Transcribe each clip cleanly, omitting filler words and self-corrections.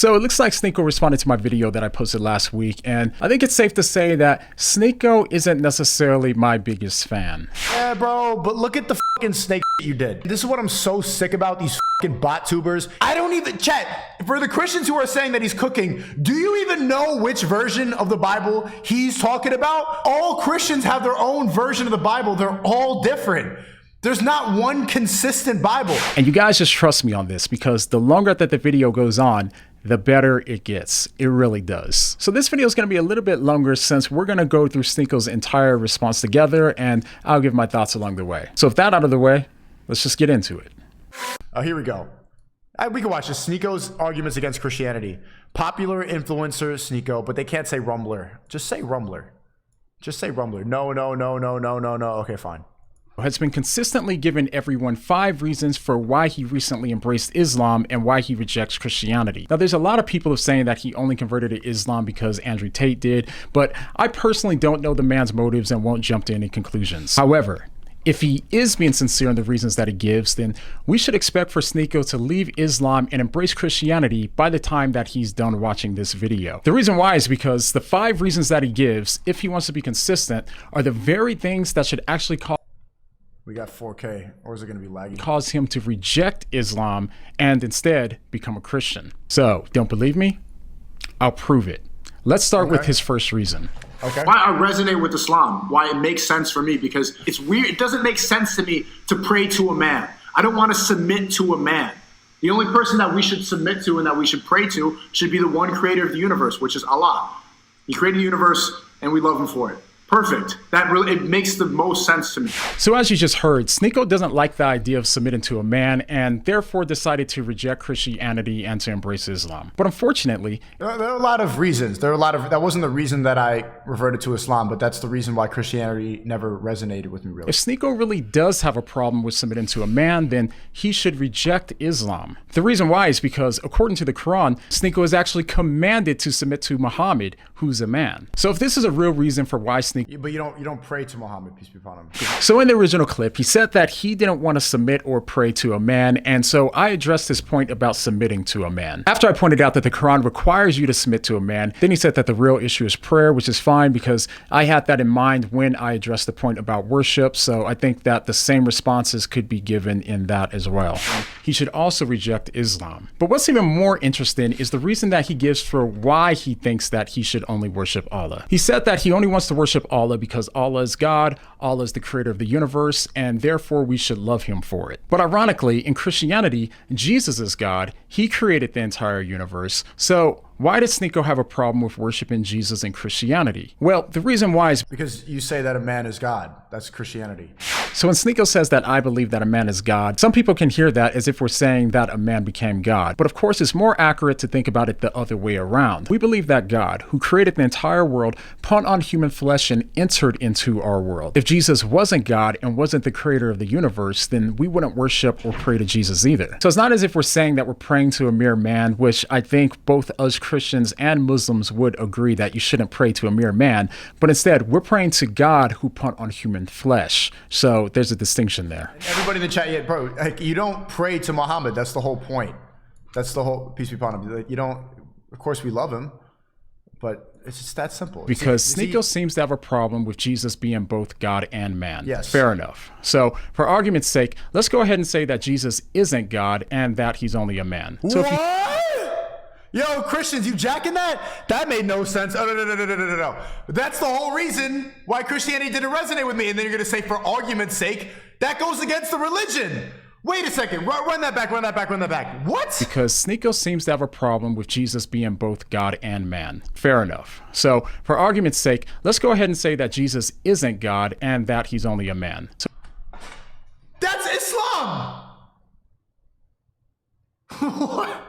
So it looks like Sneako responded to my video that I posted last week, and I think it's safe to say that Sneako isn't necessarily my biggest fan. Yeah, bro, but look at the fucking snake you did. This is what I'm so sick about, these fucking bot tubers. I don't even, chat, for the Christians who are saying that he's cooking, do you even know which version of the Bible he's talking about? All Christians have their own version of the Bible. They're all different. There's not one consistent Bible. And you guys just trust me on this, because the longer that the video goes on, the better it gets. It really does. So this video is going to be a little bit longer since we're going to go through Sneako's entire response together, and I'll give my thoughts along the way. So with that out of the way, let's just get into it. Oh, here we go. We can watch this. Sneako's arguments against Christianity. Popular influencer Sneako, but they can't say Rumbler. Just say Rumbler. Just say Rumbler. No. Okay, fine. Has been consistently giving everyone 5 reasons for why he recently embraced Islam and why he rejects Christianity. Now, there's a lot of people saying that he only converted to Islam because Andrew Tate did, but I personally don't know the man's motives and won't jump to any conclusions. However, if he is being sincere in the reasons that he gives, then we should expect for Sneako to leave Islam and embrace Christianity by the time that he's done watching this video. The reason why is because the 5 reasons that he gives, if he wants to be consistent, are the very things that should actually cause we got 4K, or is it going to be laggy? Cause him to reject Islam and instead become a Christian. So, don't believe me? I'll prove it. Let's start with his first reason. Okay. Why I resonate with Islam, why it makes sense for me, because it's weird. It doesn't make sense to me to pray to a man. I don't want to submit to a man. The only person that we should submit to and that we should pray to should be the one creator of the universe, which is Allah. He created the universe and we love him for it. Perfect. That really, it makes the most sense to me. So as you just heard, Sneako doesn't like the idea of submitting to a man and therefore decided to reject Christianity and to embrace Islam. But unfortunately, there are a lot of reasons. That wasn't the reason that I reverted to Islam, but that's the reason why Christianity never resonated with me, really. If Sneako really does have a problem with submitting to a man, then he should reject Islam. The reason why is because, according to the Quran, Sneako is actually commanded to submit to Muhammad, who's a man. So if this is a real reason for why Sneako... But you don't pray to Muhammad, peace be upon him. So in the original clip, he said that he didn't want to submit or pray to a man, and so I addressed this point about submitting to a man. After I pointed out that the Quran requires you to submit to a man, then he said that the real issue is prayer, which is fine because I had that in mind when I addressed the point about worship, so I think that the same responses could be given in that as well. He should also reject Islam. But what's even more interesting is the reason that he gives for why he thinks that he should only worship Allah. He said that he only wants to worship Allah because Allah is God, Allah is the creator of the universe, and therefore we should love him for it. But ironically, in Christianity, Jesus is God. He created the entire universe. So why does Sneako have a problem with worshiping Jesus in Christianity? Well, the reason why is because you say that a man is God. That's Christianity. So when Sneako says that I believe that a man is God, some people can hear that as if we're saying that a man became God. But of course, it's more accurate to think about it the other way around. We believe that God, who created the entire world, put on human flesh and entered into our world. If Jesus wasn't God and wasn't the creator of the universe, then we wouldn't worship or pray to Jesus either. So it's not as if we're saying that we're praying to a mere man, which I think both us Christians and Muslims would agree that you shouldn't pray to a mere man, but instead we're praying to God who put on human flesh. So there's a distinction there. Everybody in the chat, yeah, bro, like, you don't pray to Muhammad. That's the whole point. That's the whole, peace be upon him. Like, you don't, of course we love him, but it's just that simple. Because Sneako seems to have a problem with Jesus being both God and man. Yes. Fair enough. So for argument's sake, let's go ahead and say that Jesus isn't God and that he's only a man. So what? Yo, Christians, you jacking that? That made no sense. Oh, no. That's the whole reason why Christianity didn't resonate with me. And then you're going to say, for argument's sake, that goes against the religion. Wait a second. Run that back. What? Because Sneako seems to have a problem with Jesus being both God and man. Fair enough. So for argument's sake, let's go ahead and say that Jesus isn't God and that he's only a man. That's Islam. What?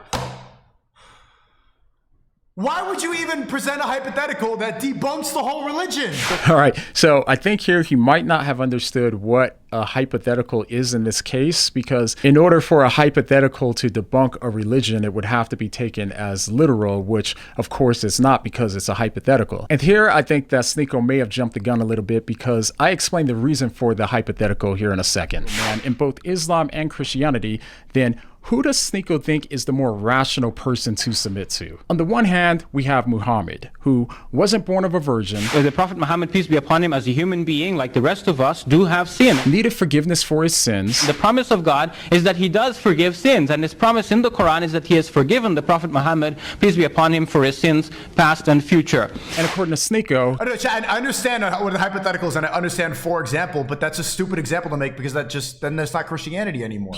Why would you even present a hypothetical that debunks the whole religion? All right, so I think here he might not have understood what a hypothetical is in this case, because in order for a hypothetical to debunk a religion, it would have to be taken as literal, which of course it's not because it's a hypothetical. And here I think that Sneako may have jumped the gun a little bit because I explained the reason for the hypothetical here in a second. And in both Islam and Christianity, then who does Sneako think is the more rational person to submit to? On the one hand, we have Muhammad, who wasn't born of a virgin. The Prophet Muhammad, peace be upon him, as a human being, like the rest of us, do have sin. Needed forgiveness for his sins. The promise of God is that he does forgive sins, and his promise in the Quran is that he has forgiven the Prophet Muhammad, peace be upon him, for his sins, past and future. And according to Sneako, I understand what the hypotheticals, and I understand for example, but that's a stupid example to make because then that's not Christianity anymore.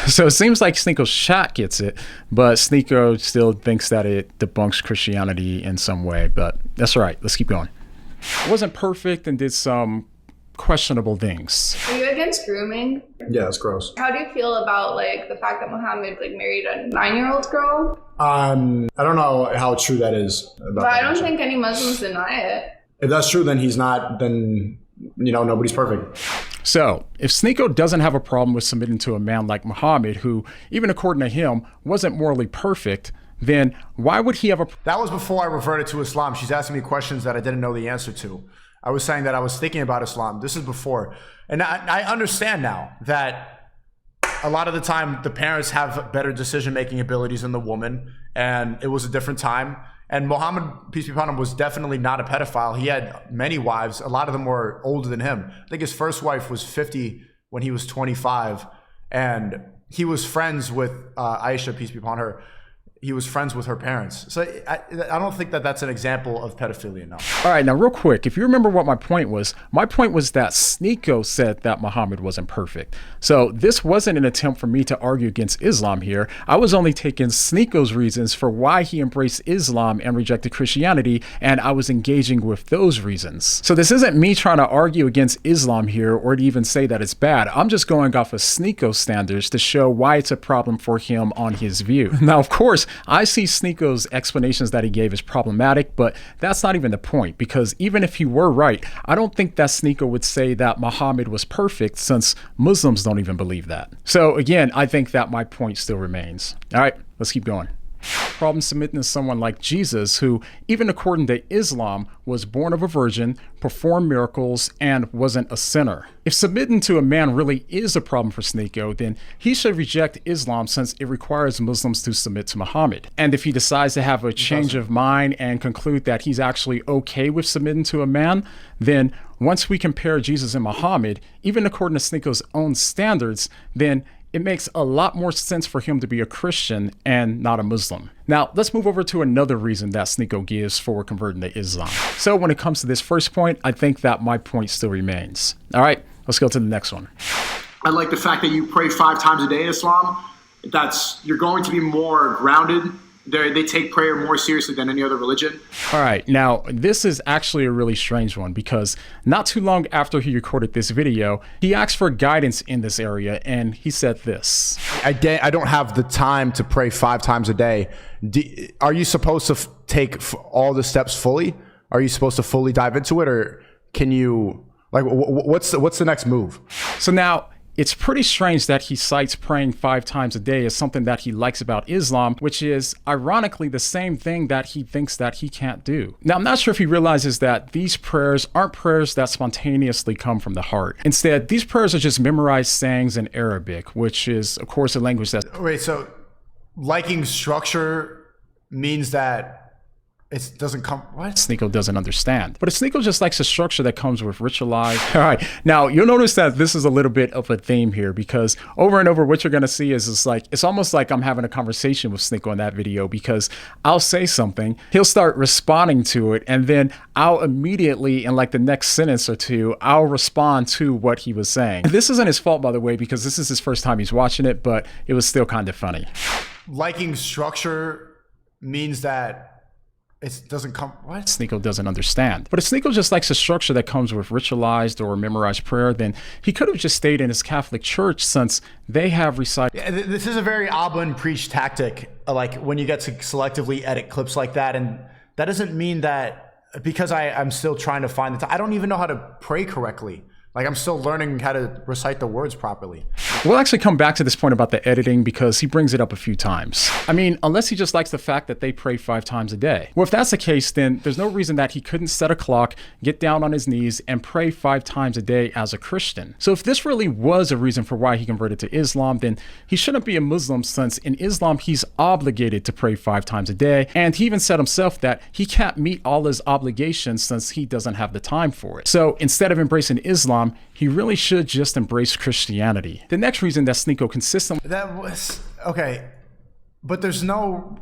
So it seems like Sneako's chat gets it, but Sneako still thinks that it debunks Christianity in some way. But that's all right. Let's keep going. It wasn't perfect and did some questionable things. Are you against grooming? Yeah, it's gross. How do you feel about like the fact that Muhammad married a 9-year-old girl? I don't know how true that is. But I don't think any Muslims deny it. If that's true, then he's not. Then nobody's perfect. So, if Sneako doesn't have a problem with submitting to a man like Muhammad, who, even according to him, wasn't morally perfect, then why would he have a... That was before I reverted to Islam. She's asking me questions that I didn't know the answer to. I was saying that I was thinking about Islam. This is before. And I understand now that a lot of the time the parents have better decision-making abilities than the woman, and it was a different time. And Muhammad, peace be upon him, was definitely not a pedophile. He had many wives. A lot of them were older than him. I think his first wife was 50 when he was 25. And he was friends with Aisha, peace be upon her. He was friends with her parents. So I don't think that that's an example of pedophilia, no. All right, now real quick, if you remember what my point was that Sneako said that Muhammad wasn't perfect. So this wasn't an attempt for me to argue against Islam here. I was only taking Sneako's reasons for why he embraced Islam and rejected Christianity, and I was engaging with those reasons. So this isn't me trying to argue against Islam here or to even say that it's bad. I'm just going off of Sneako's standards to show why it's a problem for him on his view. Now, of course, I see Sneako's explanations that he gave as problematic, but that's not even the point, because even if he were right, I don't think that Sneako would say that Muhammad was perfect, since Muslims don't even believe that. So again, I think that my point still remains. All right, let's keep going. Problem submitting to someone like Jesus, who, even according to Islam, was born of a virgin, performed miracles, and wasn't a sinner. If submitting to a man really is a problem for Sneako, then he should reject Islam, since it requires Muslims to submit to Muhammad. And if he decides to have a change of mind and conclude that he's actually okay with submitting to a man, then once we compare Jesus and Muhammad, even according to Sneako's own standards, then it makes a lot more sense for him to be a Christian and not a Muslim. Now, let's move over to another reason that Sneako gives for converting to Islam. So when it comes to this first point, I think that my point still remains. All right, let's go to the next one. I like the fact that you pray 5 times a day in Islam. You're going to be more grounded. They take prayer more seriously than any other religion. All right, now this is actually a really strange one, because not too long after he recorded this video, he asked for guidance in this area, and he said this. I don't have the time to pray 5 times a day. Are you supposed to take all the steps fully? Are you supposed to fully dive into it, or can you, what's the next move? So now, it's pretty strange that he cites praying 5 times a day as something that he likes about Islam, which is ironically the same thing that he thinks that he can't do. Now, I'm not sure if he realizes that these prayers aren't prayers that spontaneously come from the heart. Instead, these prayers are just memorized sayings in Arabic, which is, of course, a language that... Wait, so liking structure means that it doesn't come, what? Sneako doesn't understand. But Sneako just likes a structure that comes with ritualized. All right, now you'll notice that this is a little bit of a theme here, because over and over what you're gonna see is it's almost like I'm having a conversation with Sneako in that video, because I'll say something, he'll start responding to it, and then I'll immediately, in the next sentence or two, I'll respond to what he was saying. This isn't his fault, by the way, because this is his first time he's watching it, but it was still kind of funny. Liking structure means that it doesn't come, what? Sneako doesn't understand. But if Sneako just likes a structure that comes with ritualized or memorized prayer, then he could have just stayed in his Catholic church, since they have recited. Yeah, this is a very Ablin preach tactic, when you get to selectively edit clips like that. And that doesn't mean that, because I'm still trying to find the time. I don't even know how to pray correctly. I'm still learning how to recite the words properly. We'll actually come back to this point about the editing because he brings it up a few times. I mean, unless he just likes the fact that they pray 5 times a day. Well, if that's the case, then there's no reason that he couldn't set a clock, get down on his knees, and pray 5 times a day as a Christian. So if this really was a reason for why he converted to Islam, then he shouldn't be a Muslim, since in Islam he's obligated to pray 5 times a day, and he even said himself that he can't meet all his obligations since he doesn't have the time for it. So instead of embracing Islam, he really should just embrace Christianity. The next reason that Sneako consistently... That was... Okay. But there's no...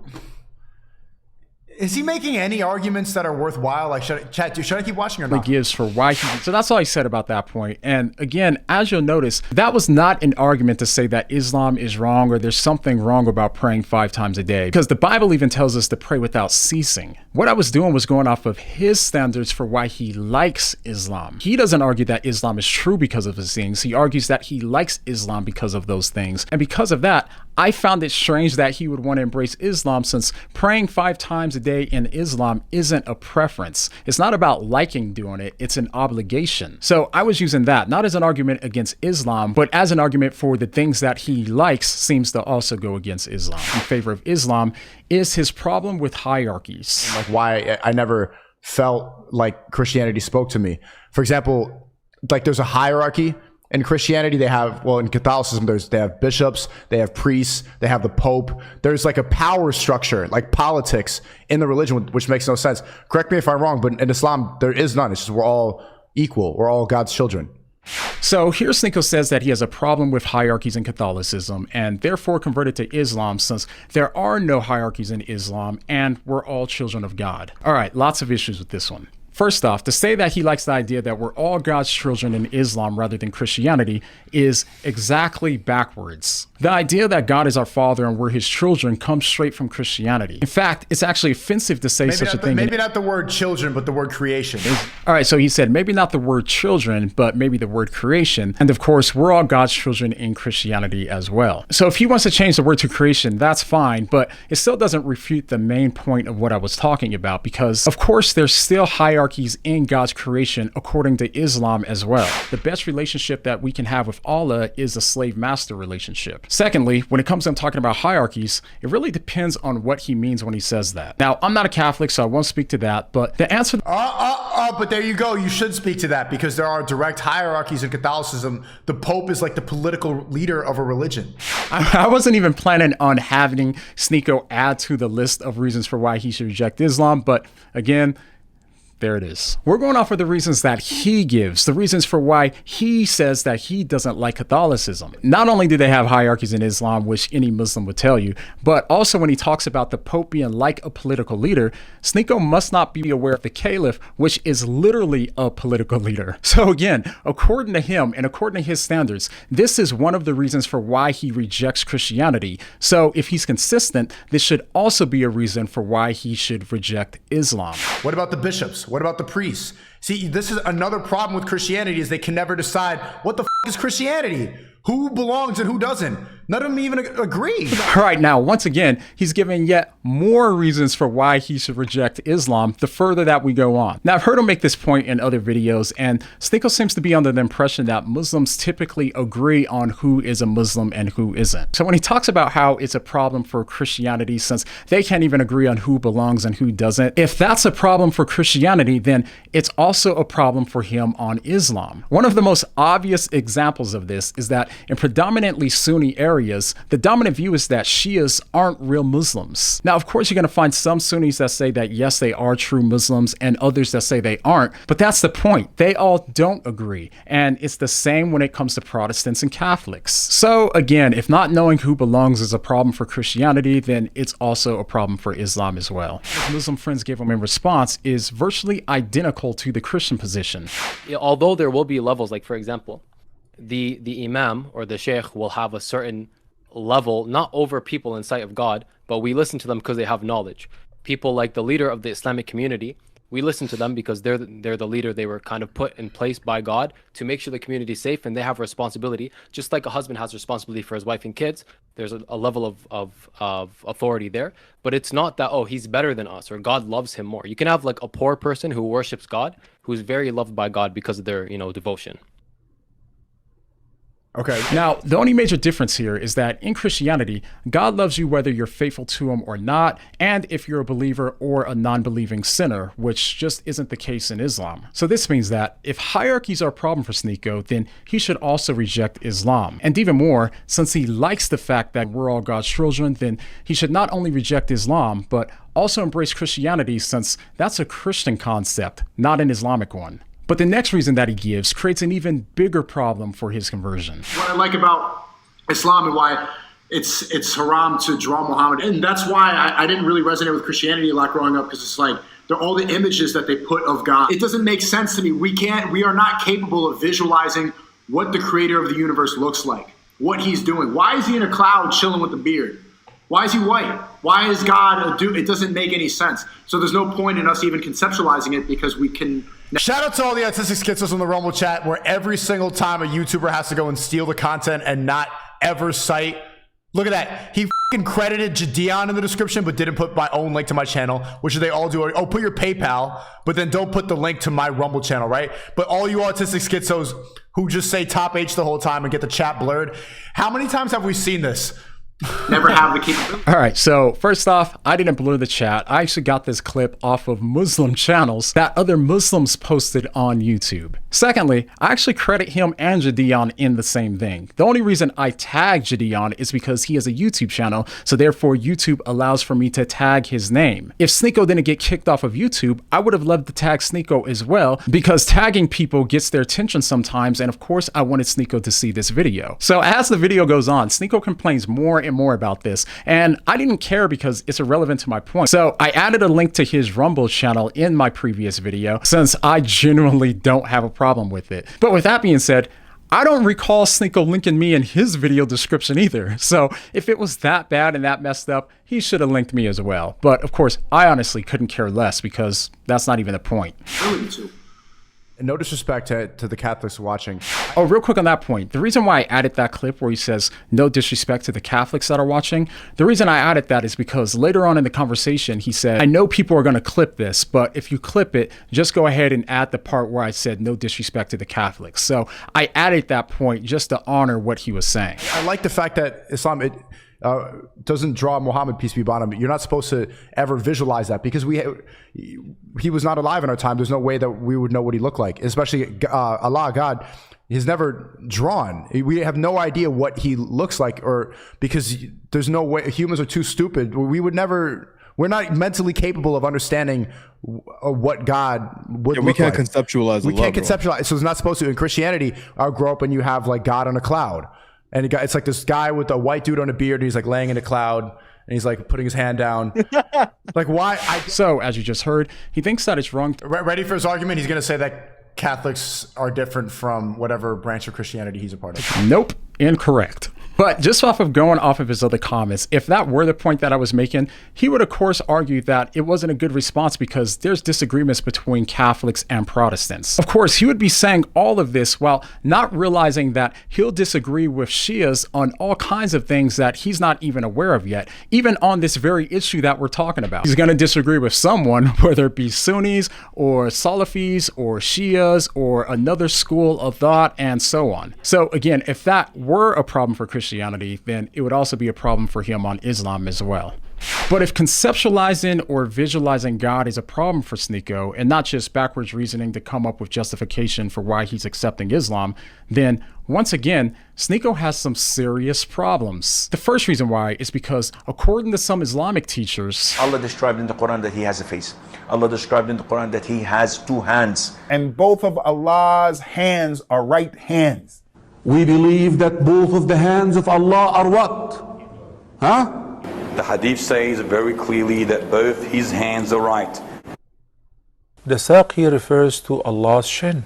Is he making any arguments that are worthwhile? Like, should I keep watching or not? Gives for why he... So that's all he said about that point. And again, as you'll notice, that was not an argument to say that Islam is wrong or there's something wrong about praying 5 times a day, because the Bible even tells us to pray without ceasing. What I was doing was going off of his standards for why he likes Islam. He doesn't argue that Islam is true because of his things. He argues that he likes Islam because of those things. And because of that, I found it strange that he would want to embrace Islam, since praying 5 times a day in Islam isn't a preference. It's not about liking doing it, it's an obligation. So I was using that, not as an argument against Islam, but as an argument for the things that he likes seems to also go against Islam. In favor of Islam is his problem with hierarchies. Like why I never felt like Christianity spoke to me. For example, like there's a hierarchy. In Christianity, they have, well, in Catholicism, they have bishops, they have priests, they have the Pope. There's like a power structure, like politics in the religion, which makes no sense. Correct me if I'm wrong, but in Islam, there is none. It's just we're all equal. We're all God's children. So here Sneako says that he has a problem with hierarchies in Catholicism and therefore converted to Islam, since there are no hierarchies in Islam and we're all children of God. All right, lots of issues with this one. First off, to say that he likes the idea that we're all God's children in Islam rather than Christianity is exactly backwards. The idea that God is our father and we're his children comes straight from Christianity. In fact, it's actually offensive to say such a thing. Maybe not the word children, but the word creation. All right, so he said maybe not the word children, but maybe the word creation. And of course, we're all God's children in Christianity as well. So if he wants to change the word to creation, that's fine, but it still doesn't refute the main point of what I was talking about, because of course there's still hierarchies in God's creation according to Islam as well. The best relationship that we can have with Allah is a slave-master relationship. Secondly, when it comes to talking about hierarchies, it really depends on what he means when he says that. Now, I'm not a Catholic, so I won't speak to that, but the answer... But there you go. You should speak to that, because there are direct hierarchies in Catholicism. The Pope is like the political leader of a religion. I wasn't even planning on having Sneako add to the list of reasons for why he should reject Islam, but again, there it is. We're going off of the reasons that he gives, the reasons for why he says that he doesn't like Catholicism. Not only do they have hierarchies in Islam, which any Muslim would tell you, but also when he talks about the Pope being like a political leader, Sneako must not be aware of the Caliph, which is literally a political leader. So again, according to him and according to his standards, this is one of the reasons for why he rejects Christianity. So if he's consistent, this should also be a reason for why he should reject Islam. What about the bishops? What about the priests? See, this is another problem with Christianity, is they can never decide what the is Christianity. Who belongs and who doesn't? None of them even agree. All right, now, once again, he's giving yet more reasons for why he should reject Islam the further that we go on. Now, I've heard him make this point in other videos, and Sneako seems to be under the impression that Muslims typically agree on who is a Muslim and who isn't. So when he talks about how it's a problem for Christianity since they can't even agree on who belongs and who doesn't, if that's a problem for Christianity, then it's also a problem for him on Islam. One of the most obvious examples of this is that in predominantly Sunni areas, the dominant view is that Shias aren't real Muslims. Now, of course, you're going to find some Sunnis that say that yes, they are true Muslims, and others that say they aren't, but that's the point. They all don't agree. And it's the same when it comes to Protestants and Catholics. So again, if not knowing who belongs is a problem for Christianity, then it's also a problem for Islam as well. What Muslim friends gave him in response is virtually identical to the Christian position. Although there will be levels, like for example, the imam or the sheikh will have a certain level, not over people in sight of God, but we listen to them because they have knowledge. People like the leader of the Islamic community, we listen to them because they're the leader. They were kind of put in place by God to make sure the community is safe, and they have a responsibility. Just like a husband has responsibility for his wife and kids, there's a level of authority there. But it's not that, oh, he's better than us or God loves him more. You can have like a poor person who worships God, who's very loved by God because of their, devotion. Okay. Now, the only major difference here is that in Christianity, God loves you whether you're faithful to him or not, and if you're a believer or a non-believing sinner, which just isn't the case in Islam. So this means that if hierarchies are a problem for Sneako, then he should also reject Islam. And even more, since he likes the fact that we're all God's children, then he should not only reject Islam, but also embrace Christianity, since that's a Christian concept, not an Islamic one. But the next reason that he gives creates an even bigger problem for his conversion. What I like about Islam and why it's haram to draw Muhammad, and that's why I didn't really resonate with Christianity a lot growing up, because it's like they're all the images that they put of God. It doesn't make sense to me. We are not capable of visualizing what the creator of the universe looks like, what he's doing. Why is he in a cloud chilling with a beard? Why is he white? Why is God a dude? It doesn't make any sense. So there's no point in us even conceptualizing it, because we can. Shout out to all the autistic schizos on the Rumble chat, where every single time a YouTuber has to go and steal the content and not ever cite. Look at that. He fucking credited Gideon in the description, but didn't put my own link to my channel, which they all do. Oh, put your PayPal, but then don't put the link to my Rumble channel, right? But all you autistic schizos who just say top H the whole time and get the chat blurred. How many times have we seen this? Never have the capability. All right, so first off, I didn't blur the chat. I actually got this clip off of Muslim channels that other Muslims posted on YouTube. Secondly, I actually credit him and Gideon in the same thing. The only reason I tag Gideon is because he has a YouTube channel, so therefore YouTube allows for me to tag his name. If Sneako didn't get kicked off of YouTube, I would have loved to tag Sneako as well, because tagging people gets their attention sometimes, and of course I wanted Sneako to see this video. So as the video goes on, Sneako complains more and more about this, and I didn't care because it's irrelevant to my point. So I added a link to his Rumble channel in my previous video, since I genuinely don't have a problem with it. But with that being said, I don't recall Sneako linking me in his video description either. So if it was that bad and that messed up, he should have linked me as well. But of course, I honestly couldn't care less, because that's not even the point. No disrespect to the Catholics watching. Oh, real quick on that point. The reason why I added that clip where he says, no disrespect to the Catholics that are watching, the reason I added that is because later on in the conversation, he said, I know people are going to clip this, but if you clip it, just go ahead and add the part where I said no disrespect to the Catholics. So I added that point just to honor what he was saying. I like the fact that Islam, doesn't draw Muhammad, peace be upon him. You're not supposed to ever visualize that, because he was not alive in our time. There's no way that we would know what he looked like, especially Allah, God. He's never drawn. We have no idea what he looks like, or because there's no way. Humans are too stupid. We're not mentally capable of understanding what God would look like. We can't conceptualize. We can't conceptualize. So it's not supposed to. In Christianity, I'll grow up and you have like God on a cloud. And it's like this guy with a white dude on a beard, and he's like laying in a cloud, and he's like putting his hand down. Like, why? So, as you just heard, he thinks that it's wrong. Ready for his argument? He's going to say that Catholics are different from whatever branch of Christianity he's a part of. Nope, incorrect. But just off of going off of his other comments, if that were the point that I was making, he would of course argue that it wasn't a good response because there's disagreements between Catholics and Protestants. Of course, he would be saying all of this while not realizing that he'll disagree with Shias on all kinds of things that he's not even aware of yet, even on this very issue that we're talking about. He's going to disagree with someone, whether it be Sunnis or Salafis or Shias or another school of thought and so on. So again, if that were a problem for Christianity, then it would also be a problem for him on Islam as well. But if conceptualizing or visualizing God is a problem for Sneako and not just backwards reasoning to come up with justification for why he's accepting Islam, then once again, Sneako has some serious problems. The first reason why is because according to some Islamic teachers, Allah described in the Quran that he has a face. Allah described in the Quran that he has two hands. And both of Allah's hands are right hands. We believe that both of the hands of Allah are what? Huh? The hadith says very clearly that both his hands are right. The saqi refers to Allah's shin.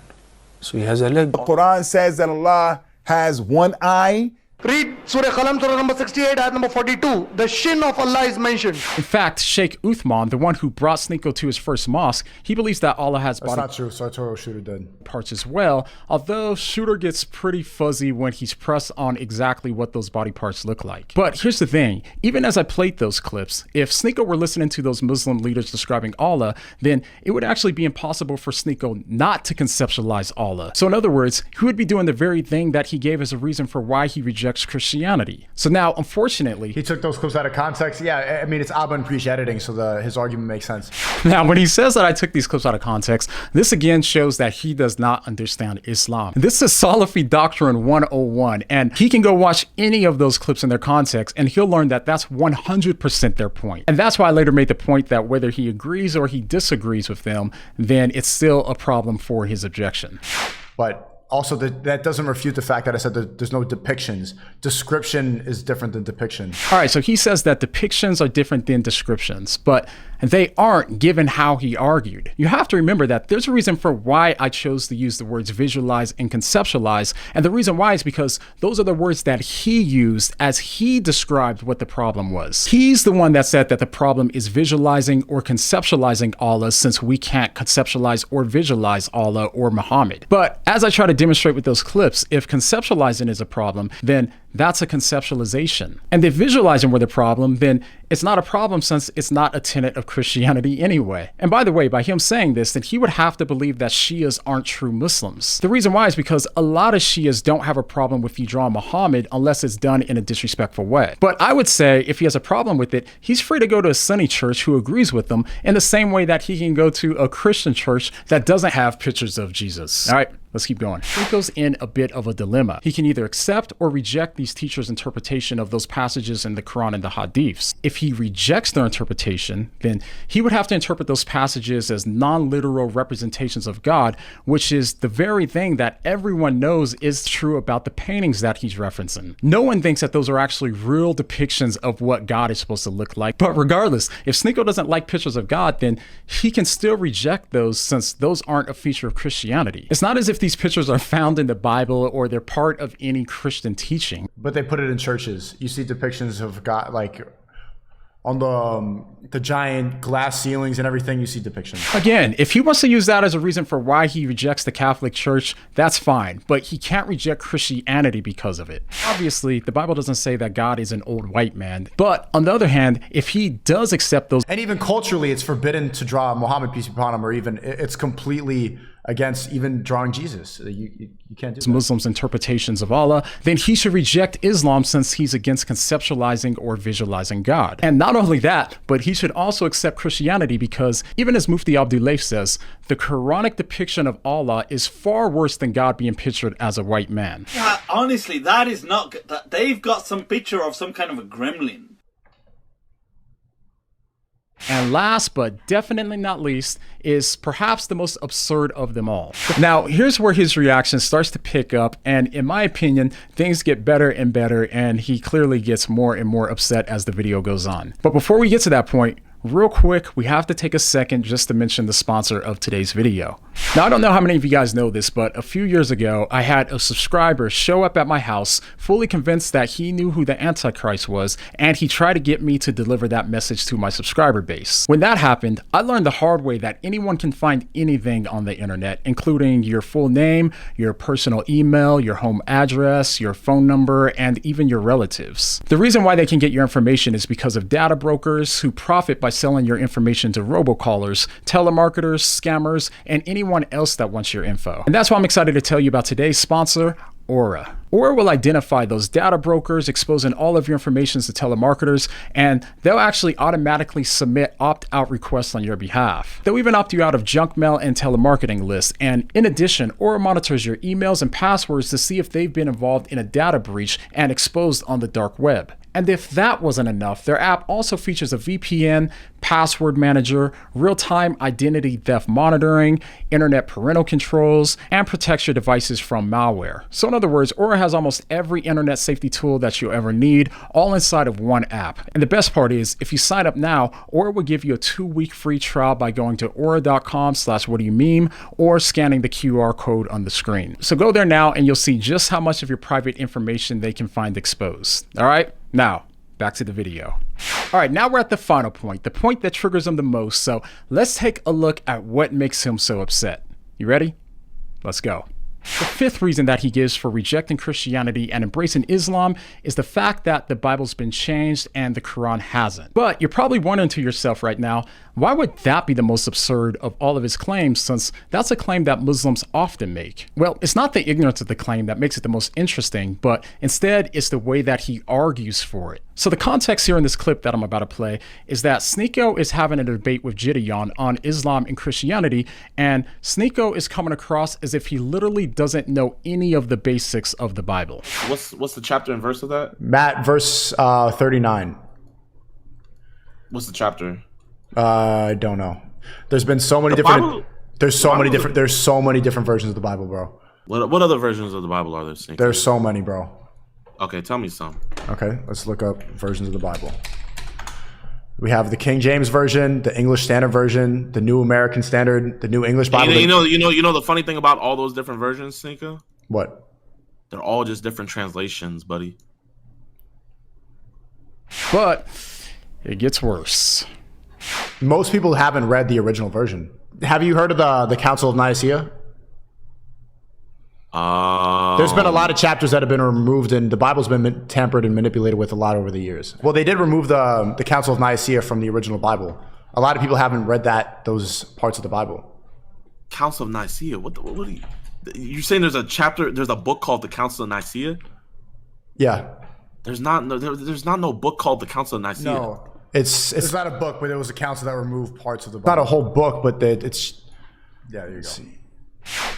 So he has a leg. The Quran says that Allah has one eye Read Surah Qalam, Surah number 68, ayat number 42. The shin of Allah is mentioned. In fact, Sheikh Uthman, the one who brought Sneako to his first mosque, he believes that Allah has That's not true. Sartoro Shooter did. parts as well, although Shooter gets pretty fuzzy when he's pressed on exactly what those body parts look like. But here's the thing, even as I played those clips, if Sneako were listening to those Muslim leaders describing Allah, then it would actually be impossible for Sneako not to conceptualize Allah. So in other words, he would be doing the very thing that he gave as a reason for why he rejects Christianity. So now, unfortunately, he took those clips out of context. Yeah, I mean, it's Abba and Preach editing, so his argument makes sense. Now, when he says that I took these clips out of context, this again shows that he does not understand Islam. This is Salafi Doctrine 101, and he can go watch any of those clips in their context, and he'll learn that that's 100% their point. And that's why I later made the point that whether he agrees or he disagrees with them, then it's still a problem for his objection. But also, that doesn't refute the fact that I said that there's no depictions. Description is different than depiction. All right, so he says that depictions are different than descriptions, but they aren't given how he argued. You have to remember that there's a reason for why I chose to use the words visualize and conceptualize, and the reason why is because those are the words that he used as he described what the problem was. He's the one that said that the problem is visualizing or conceptualizing Allah, since we can't conceptualize or visualize Allah or Muhammad. But as I try to demonstrate with those clips, if conceptualizing is a problem, then that's a conceptualization. And if visualizing were the problem, then it's not a problem, since it's not a tenet of Christianity anyway. And by the way, by him saying this, then he would have to believe that Shias aren't true Muslims. The reason why is because a lot of Shias don't have a problem with you drawing Muhammad unless it's done in a disrespectful way. But I would say if he has a problem with it, he's free to go to a Sunni church who agrees with them, in the same way that he can go to a Christian church that doesn't have pictures of Jesus. All right, let's keep going. He goes in a bit of a dilemma. He can either accept or reject these teachers' interpretation of those passages in the Quran and the Hadiths. If he rejects their interpretation, then he would have to interpret those passages as non-literal representations of God, which is the very thing that everyone knows is true about the paintings that he's referencing. No one thinks that those are actually real depictions of what God is supposed to look like. But regardless, if Sneako doesn't like pictures of God, then he can still reject those, since those aren't a feature of Christianity. It's not as if these pictures are found in the Bible or they're part of any Christian teaching. But they put it in churches. You see depictions of God, like on the giant glass ceilings and everything, you see depictions. Again, if he wants to use that as a reason for why he rejects the Catholic Church, that's fine, but he can't reject Christianity because of it. Obviously, the Bible doesn't say that God is an old white man, but on the other hand, if he does accept those— and even culturally, it's forbidden to draw Muhammad, peace be upon him, or even it's completely against even drawing Jesus. You can't do that. Muslims' interpretations of Allah, then he should reject Islam, since he's against conceptualizing or visualizing God. And not only that, but he should also accept Christianity, because even as Mufti Abdullah says, the Quranic depiction of Allah is far worse than God being pictured as a white man. Yeah, honestly, that is not good. They've got some picture of some kind of a gremlin. And last but definitely not least is perhaps the most absurd of them all. Now, here's where his reaction starts to pick up, and in my opinion, things get better and better, and he clearly gets more and more upset as the video goes on. But before we get to that point, real quick, we have to take a second just to mention the sponsor of today's video. Now, I don't know how many of you guys know this, but a few years ago, I had a subscriber show up at my house fully convinced that he knew who the Antichrist was, and he tried to get me to deliver that message to my subscriber base. When that happened, I learned the hard way that anyone can find anything on the internet, including your full name, your personal email, your home address, your phone number, and even your relatives. The reason why they can get your information is because of data brokers who profit by selling your information to robocallers, telemarketers, scammers, and anyone else that wants your info. And that's why I'm excited to tell you about today's sponsor, Aura. Aura will identify those data brokers, exposing all of your information to telemarketers, and they'll actually automatically submit opt-out requests on your behalf. They'll even opt you out of junk mail and telemarketing lists. And in addition, Aura monitors your emails and passwords to see if they've been involved in a data breach and exposed on the dark web. And if that wasn't enough, their app also features a VPN, password manager, real-time identity theft monitoring, internet parental controls, and protects your devices from malware. So in other words, Aura has almost every internet safety tool that you'll ever need, all inside of one app. And the best part is, if you sign up now, Aura will give you a 2-week free trial by going to aura.com/whatdoyoumeme or scanning the QR code on the screen. So go there now and you'll see just how much of your private information they can find exposed. All right, now back to the video. All right, now we're at the final point, the point that triggers him the most. So let's take a look at what makes him so upset. You ready? Let's go. The fifth reason that he gives for rejecting Christianity and embracing Islam is the fact that the Bible's been changed and the Quran hasn't. But you're probably wondering to yourself right now, why would that be the most absurd of all of his claims, since that's a claim that Muslims often make? Well, it's not the ignorance of the claim that makes it the most interesting, but instead it's the way that he argues for it. So the context here in this clip that I'm about to play is that Sneako is having a debate with Gideon on Islam and Christianity, and Sneako is coming across as if he literally doesn't know any of the basics of the Bible. What's the chapter and verse of that? Matt, verse 39. What's the chapter? I don't know. There's been so many different. There's so many different versions of the Bible, bro. What other versions of the Bible are there? Sneako? There's so many, bro. Okay, tell me some. Okay, let's look up versions of the Bible. We have the King James Version, the English Standard Version, the New American Standard, the New English Bible. You know the funny thing about all those different versions, Sneako? What? They're all just different translations, buddy. But it gets worse. Most people haven't read the original version. Have you heard of the Council of Nicaea? There's been a lot of chapters that have been removed, and the Bible's been tampered and manipulated with a lot over the years. Well, they did remove the Council of Nicaea from the original Bible. A lot of people haven't read those parts of the Bible. Council of Nicaea? What are you? You're saying there's a book called the Council of Nicaea? Yeah. There's not no book called the Council of Nicaea. No. It's not a book, but it was a council that removed parts of the Bible. Not a whole book, but it's... Yeah, there you go.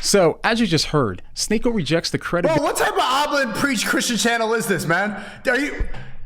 So, as you just heard, Sneako rejects the credibility. Bro, what type of Oblin Preach Christian channel is this, man?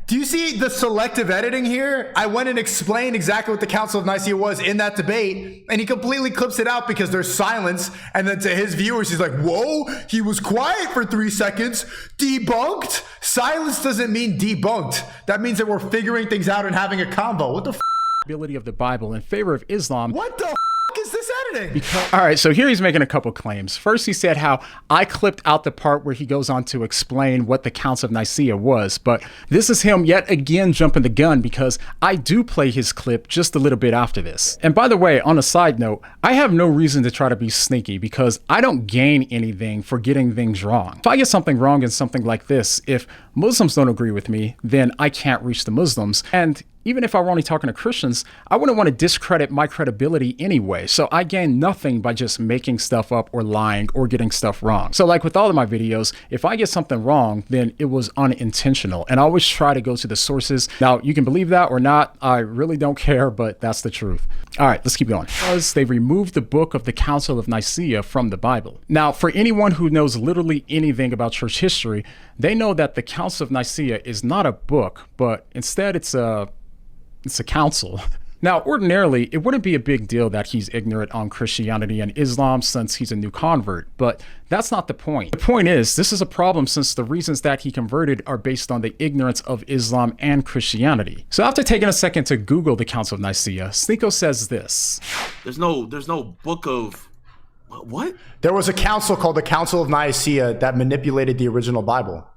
Do you see the selective editing here? I went and explained exactly what the Council of Nicaea was in that debate, and he completely clips it out because there's silence, and then to his viewers, he's like, whoa, he was quiet for 3 seconds. Debunked? Silence doesn't mean debunked. That means that we're figuring things out and having a convo. What the f***? Ability of the Bible in favor of Islam. What the f*** is this editing? All right, so here he's making a couple claims. First, he said how I clipped out the part where he goes on to explain what the Council of Nicaea was, but this is him yet again jumping the gun because I do play his clip just a little bit after this. And by the way, on a side note, I have no reason to try to be sneaky because I don't gain anything for getting things wrong. If I get something wrong in something like this, if Muslims don't agree with me, then I can't reach the Muslims. And even if I were only talking to Christians, I wouldn't want to discredit my credibility anyway. So I gain nothing by just making stuff up or lying or getting stuff wrong. So like with all of my videos, if I get something wrong, then it was unintentional. And I always try to go to the sources. Now, you can believe that or not. I really don't care, but that's the truth. All right, let's keep going. Because they removed the book of the Council of Nicaea from the Bible. Now, for anyone who knows literally anything about church history, they know that the Council of Nicaea is not a book, but instead it's a council. Now, ordinarily, it wouldn't be a big deal that he's ignorant on Christianity and Islam since he's a new convert, but that's not the point. The point is, this is a problem since the reasons that he converted are based on the ignorance of Islam and Christianity. So after taking a second to Google the Council of Nicaea, Sneako says this. There's no book of... What? There was a council called the Council of Nicaea that manipulated the original Bible.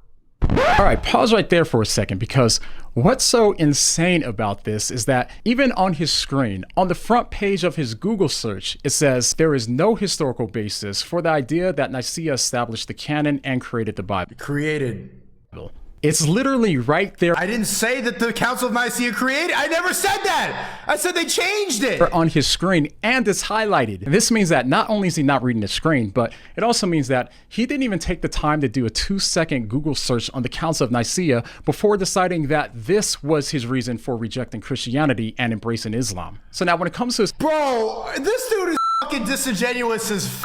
All right, pause right there for a second, because what's so insane about this is that even on his screen, on the front page of his Google search, it says there is no historical basis for the idea that Nicaea established the canon and created the Bible. Created. It's literally right there. I didn't say that the Council of Nicaea created. I never said that. I said they changed it. On his screen, and it's highlighted. And this means that not only is he not reading the screen, but it also means that he didn't even take the time to do a 2-second Google search on the Council of Nicaea before deciding that this was his reason for rejecting Christianity and embracing Islam. So now when it comes to his... Bro, this dude is fucking disingenuous as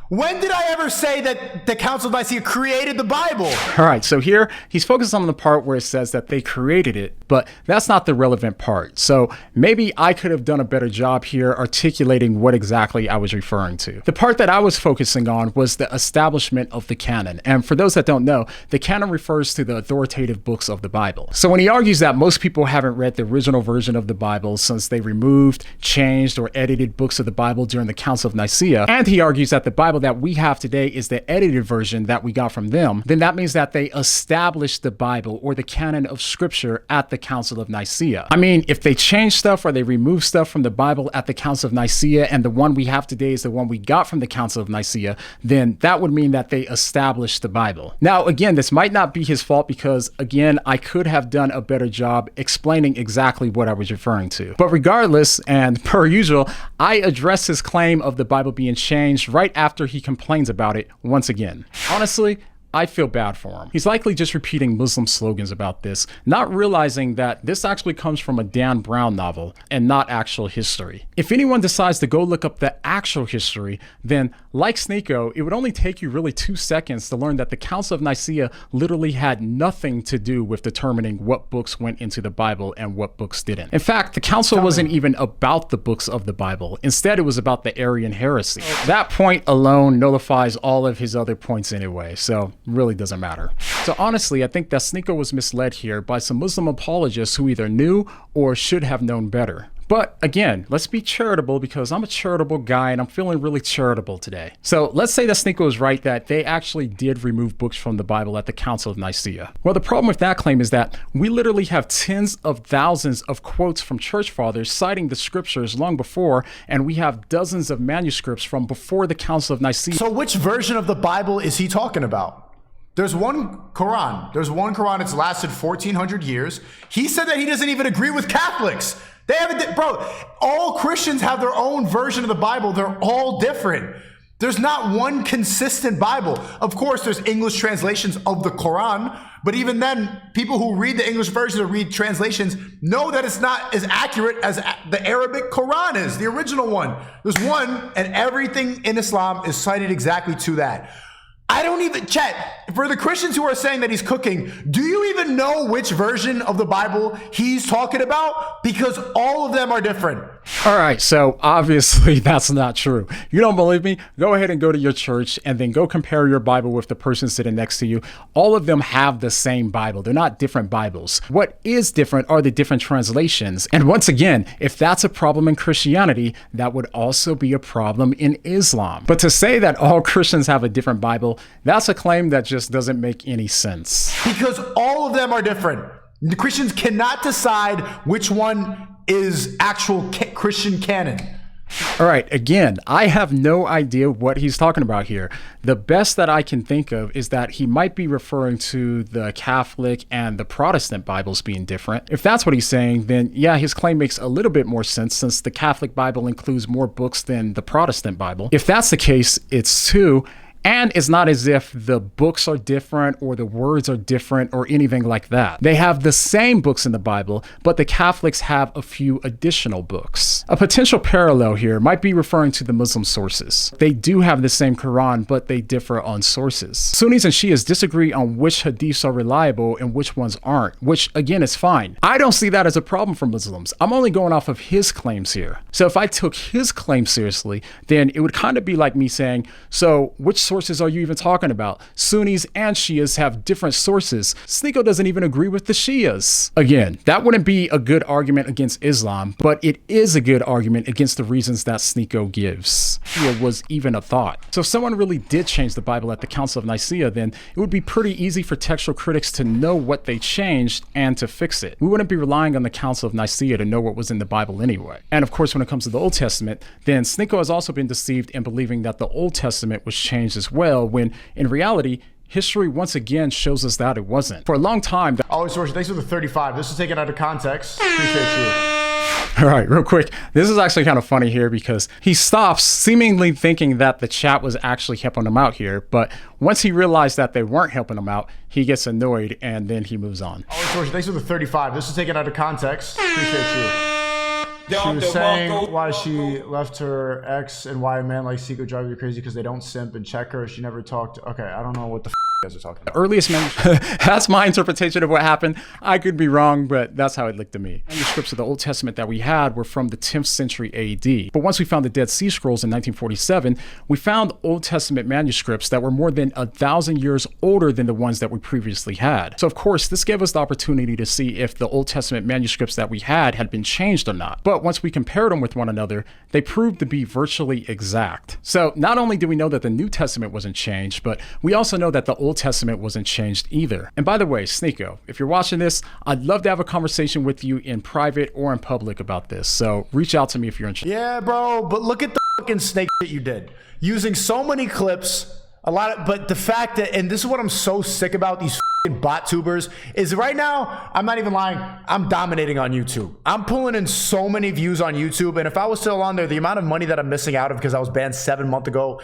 When did I ever say that the Council of Nicaea created the Bible? All right, so here he's focused on the part where it says that they created it, but that's not the relevant part. So maybe I could have done a better job here articulating what exactly I was referring to. The part that I was focusing on was the establishment of the canon. And for those that don't know, the canon refers to the authoritative books of the Bible. So when he argues that most people haven't read the original version of the Bible since they removed, changed, or edited books of the Bible during the Council of Nicaea, and he argues that the Bible that we have today is the edited version that we got from them, then that means that they established the Bible or the canon of scripture at the Council of Nicaea. I mean, if they changed stuff or they removed stuff from the Bible at the Council of Nicaea and the one we have today is the one we got from the Council of Nicaea, then that would mean that they established the Bible. Now, again, this might not be his fault because, again, I could have done a better job explaining exactly what I was referring to. But regardless, and per usual, I address his claim of the Bible being changed right after he complains about it once again. Honestly, I feel bad for him. He's likely just repeating Muslim slogans about this, not realizing that this actually comes from a Dan Brown novel and not actual history. If anyone decides to go look up the actual history, then like Sneako, it would only take you really 2 seconds to learn that the Council of Nicaea literally had nothing to do with determining what books went into the Bible and what books didn't. In fact, the council wasn't even about the books of the Bible. Instead, it was about the Arian heresy. That point alone nullifies all of his other points anyway, so really doesn't matter. So honestly, I think that Sneako was misled here by some Muslim apologists who either knew or should have known better. But again, let's be charitable because I'm a charitable guy and I'm feeling really charitable today. So let's say that Sneako is right that they actually did remove books from the Bible at the Council of Nicaea. Well, the problem with that claim is that we literally have tens of thousands of quotes from church fathers citing the scriptures long before, and we have dozens of manuscripts from before the Council of Nicaea. So which version of the Bible is he talking about? There's one Quran. It's lasted 1,400 years. He said that he doesn't even agree with Catholics. They haven't, bro, all Christians have their own version of the Bible. They're all different. There's not one consistent Bible. Of course, there's English translations of the Quran, but even then, people who read the English version or read translations know that it's not as accurate as the Arabic Quran is, the original one. There's one, and everything in Islam is cited exactly to that. I don't even, Chet, for the Christians who are saying that he's cooking, do you even know which version of the Bible he's talking about? Because all of them are different. All right, so obviously that's not true. You don't believe me? Go ahead and go to your church and then go compare your Bible with the person sitting next to you. All of them have the same Bible. They're not different Bibles. What is different are the different translations. And once again, if that's a problem in Christianity, that would also be a problem in Islam. But to say that all Christians have a different Bible, that's a claim that just doesn't make any sense. Because all of them are different. The Christians cannot decide which one is actual Christian canon. All right, again, I have no idea what he's talking about here. The best that I can think of is that he might be referring to the Catholic and the Protestant Bibles being different. If that's what he's saying, then yeah, his claim makes a little bit more sense since the Catholic Bible includes more books than the Protestant Bible. If that's the case, it's two. And it's not as if the books are different or the words are different or anything like that. They have the same books in the Bible, but the Catholics have a few additional books. A potential parallel here might be referring to the Muslim sources. They do have the same Quran, but they differ on sources. Sunnis and Shias disagree on which hadiths are reliable and which ones aren't, which again is fine. I don't see that as a problem for Muslims. I'm only going off of his claims here. So if I took his claim seriously, then it would kind of be like me saying, so which sources are you even talking about? Sunnis and Shias have different sources. Sneako doesn't even agree with the Shias. Again, that wouldn't be a good argument against Islam, but it is a good argument against the reasons that Sneako gives. It was even a thought. So if someone really did change the Bible at the Council of Nicaea, then it would be pretty easy for textual critics to know what they changed and to fix it. We wouldn't be relying on the Council of Nicaea to know what was in the Bible anyway. And of course, when it comes to the Old Testament, then Sneako has also been deceived in believing that the Old Testament was changed as well, when in reality, history once again shows us that it wasn't. For a long time. Always, thanks for the 35. This is taken out of context. Appreciate you. All right, real quick. This is actually kind of funny here because he stops seemingly thinking that the chat was actually helping him out here. But once he realized that they weren't helping him out, he gets annoyed and then he moves on. Always, thanks for the 35. This is taken out of context. Appreciate you. She was saying why she left her ex and why a man like Sneako drives you crazy because they don't simp and check her. She never talked. Okay, I don't know what the you guys are talking about. Earliest that's my interpretation of what happened. I could be wrong, but that's how it looked to me. Manuscripts of the Old Testament that we had were from the 10th century AD. But once we found the Dead Sea Scrolls in 1947, we found Old Testament manuscripts that were more than 1,000 years older than the ones that we previously had. So of course, this gave us the opportunity to see if the Old Testament manuscripts that we had been changed or not. But once we compared them with one another, they proved to be virtually exact. So not only do we know that the New Testament wasn't changed, but we also know that the Old Testament wasn't changed either. And by the way, Sneako, if you're watching this, I'd love to have a conversation with you in private or in public about this. So reach out to me if you're interested. Yeah, bro, but look at the fucking snake shit you did. Using so many clips, but the fact that, and this is what I'm so sick about these fucking bot tubers, is right now, I'm not even lying, I'm dominating on YouTube. I'm pulling in so many views on YouTube, and if I was still on there, the amount of money that I'm missing out of because I was banned 7 months ago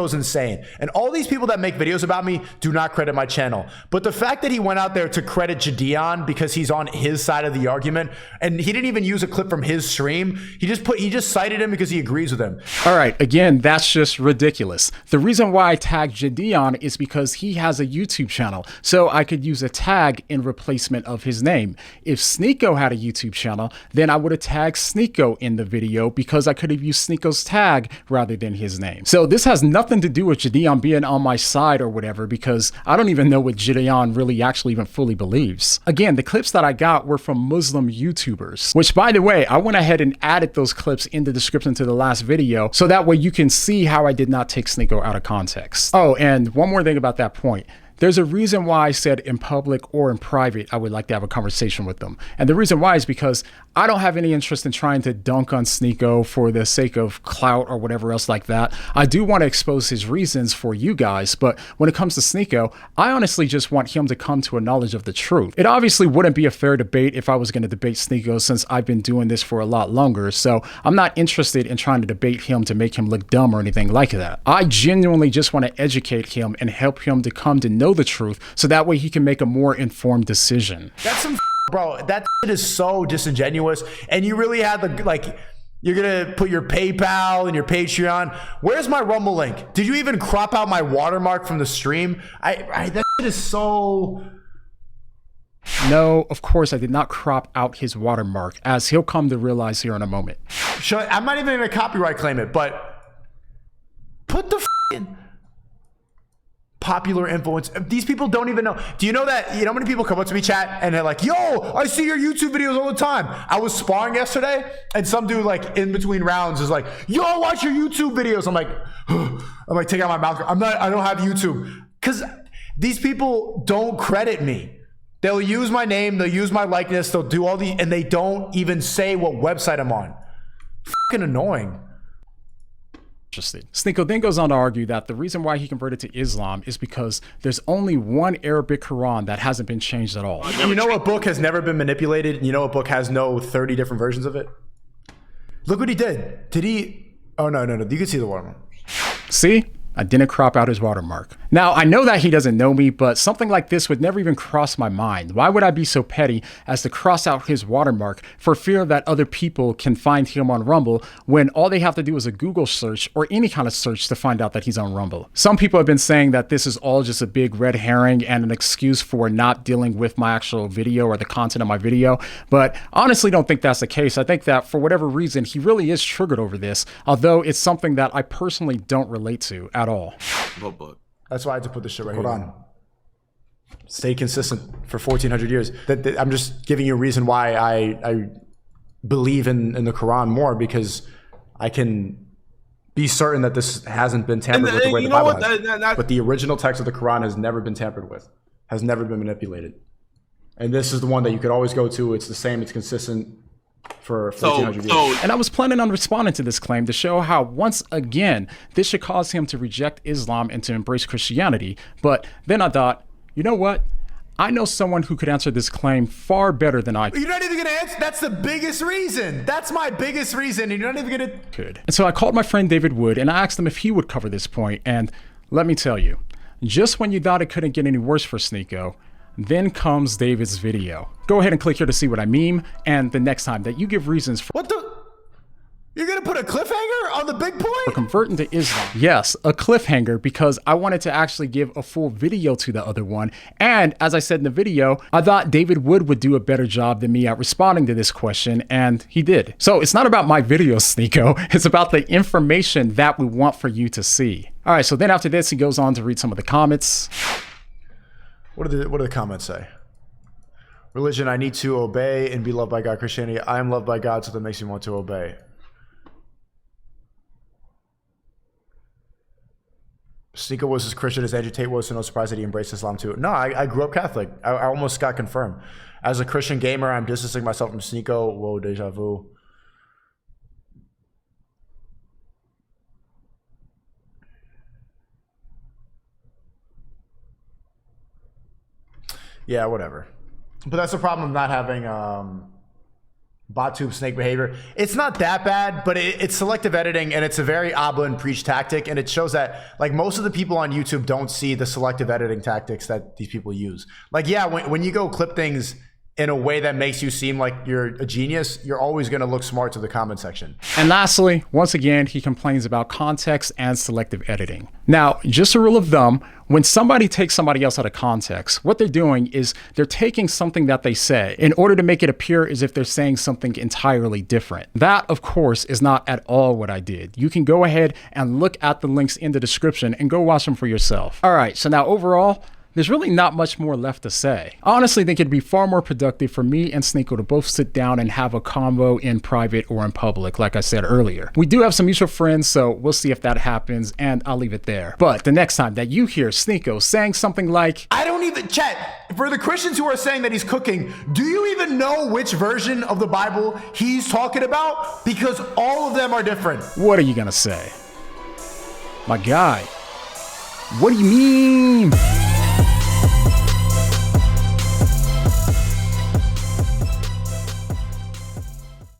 is insane. And all these people that make videos about me do not credit my channel. But the fact that he went out there to credit Gideon because he's on his side of the argument, and he didn't even use a clip from his stream, he just cited him because he agrees with him. All right, again, that's just ridiculous. The reason why I tagged Gideon is because he has a YouTube channel, so I could use a tag in replacement of his name. If Sneako had a YouTube channel, then I would have tagged Sneako in the video because I could have used Sneako's tag rather than his name. So this has nothing to do with Gideon being on my side or whatever, because I don't even know what Gideon really actually even fully believes. Again, the clips that I got were from Muslim YouTubers, which by the way, I went ahead and added those clips in the description to the last video, so that way you can see how I did not take Sneako out of context. Oh, and one more thing about that point. There's a reason why I said in public or in private, I would like to have a conversation with them. And the reason why is because I don't have any interest in trying to dunk on Sneako for the sake of clout or whatever else like that. I do want to expose his reasons for you guys, but when it comes to Sneako, I honestly just want him to come to a knowledge of the truth. It obviously wouldn't be a fair debate if I was going to debate Sneako, since I've been doing this for a lot longer, so I'm not interested in trying to debate him to make him look dumb or anything like that. I genuinely just want to educate him and help him to come to know the truth, so that way he can make a more informed decision. That's some bro, that shit is so disingenuous, and you really had the, like, you're gonna put your PayPal and your Patreon. Where's my Rumble link? Did you even crop out my watermark from the stream? That shit is so... No, of course I did not crop out his watermark, as he'll come to realize here in a moment. I'm not even gonna copyright claim it, but put the f***ing popular influence. These people don't even know. Do you know that, you know how many people come up to me, chat, and they're like, yo, I see your YouTube videos all the time. I was sparring yesterday, and some dude, like, in between rounds is like, yo, I watch your YouTube videos. I'm like, take out my mouth. I don't have YouTube. Because these people don't credit me. They'll use my name, they'll use my likeness, they'll do all these, and they don't even say what website I'm on. Fucking annoying. Sneako then goes on to argue that the reason why he converted to Islam is because there's only one Arabic Quran that hasn't been changed at all. You know what book has never been manipulated? And you know what book has no 30 different versions of it? Look what he did. Did he? Oh, no. You can see the watermark. See? I didn't crop out his watermark. Now, I know that he doesn't know me, but something like this would never even cross my mind. Why would I be so petty as to cross out his watermark for fear that other people can find him on Rumble, when all they have to do is a Google search or any kind of search to find out that he's on Rumble? Some people have been saying that this is all just a big red herring and an excuse for not dealing with my actual video or the content of my video, but honestly don't think that's the case. I think that for whatever reason, he really is triggered over this, although it's something that I personally don't relate to at all. That's why I had to put this shit right here. Stay consistent for 1400 years. I'm just giving you a reason why I believe in the Quran more, because I can be certain that this hasn't been tampered with the way the Bible has. But the original text of the Quran has never been tampered with, has never been manipulated. And this is the one that you could always go to. It's the same, it's consistent for 1400 years. And I was planning on responding to this claim to show how, once again, this should cause him to reject Islam and to embrace Christianity. But then I thought, you know what? I know someone who could answer this claim far better than I could. You're not even gonna answer. That's the biggest reason. That's my biggest reason. And you're not even gonna... And so I called my friend David Wood and I asked him if he would cover this point. And let me tell you, just when you thought it couldn't get any worse for Sneako, Then comes David's video. Go ahead and click here to see what I mean, and the next time that you give reasons for What the? You're gonna put a cliffhanger on the big point? converting to Islam. Yes, a cliffhanger, because I wanted to actually give a full video to the other one. And as I said in the video, I thought David would do a better job than me at responding to this question, and he did. So it's not about my video, Sneako. It's about the information that we want for you to see. All right, so then after this, he goes on to read some of the comments. What do the comments say? Religion, I need to obey and be loved by God. Christianity, I am loved by God, so that makes me want to obey. Sneako was as Christian as Agitate was, so no surprise that he embraced Islam too. No, I grew up Catholic. I almost got confirmed. As a Christian gamer, I'm distancing myself from Sneako. Whoa, deja vu. Yeah, whatever. But that's the problem of not having bot-tube snake behavior. It's not that bad, but it's selective editing, and it's a very Abba and Preach tactic, and it shows that like most of the people on YouTube don't see the selective editing tactics that these people use. Like, yeah, when you go clip things in a way that makes you seem like you're a genius, you're always going to look smart to the comment section. And lastly, once again, he complains about context and selective editing. Now, just a rule of thumb, when somebody takes somebody else out of context, what they're doing is they're taking something that they say in order to make it appear as if they're saying something entirely different. That, of course, is not at all what I did. You can go ahead and look at the links in the description and go watch them for yourself. All right, so now overall, there's really not much more left to say. I honestly think it'd be far more productive for me and Sneako to both sit down and have a convo in private or in public, like I said earlier. We do have some mutual friends, so we'll see if that happens, and I'll leave it there. But the next time that you hear Sneako saying something like, I don't even, chat, for the Christians who are saying that he's cooking, do you even know which version of the Bible he's talking about? Because all of them are different. what are you gonna say? My guy, what do you mean?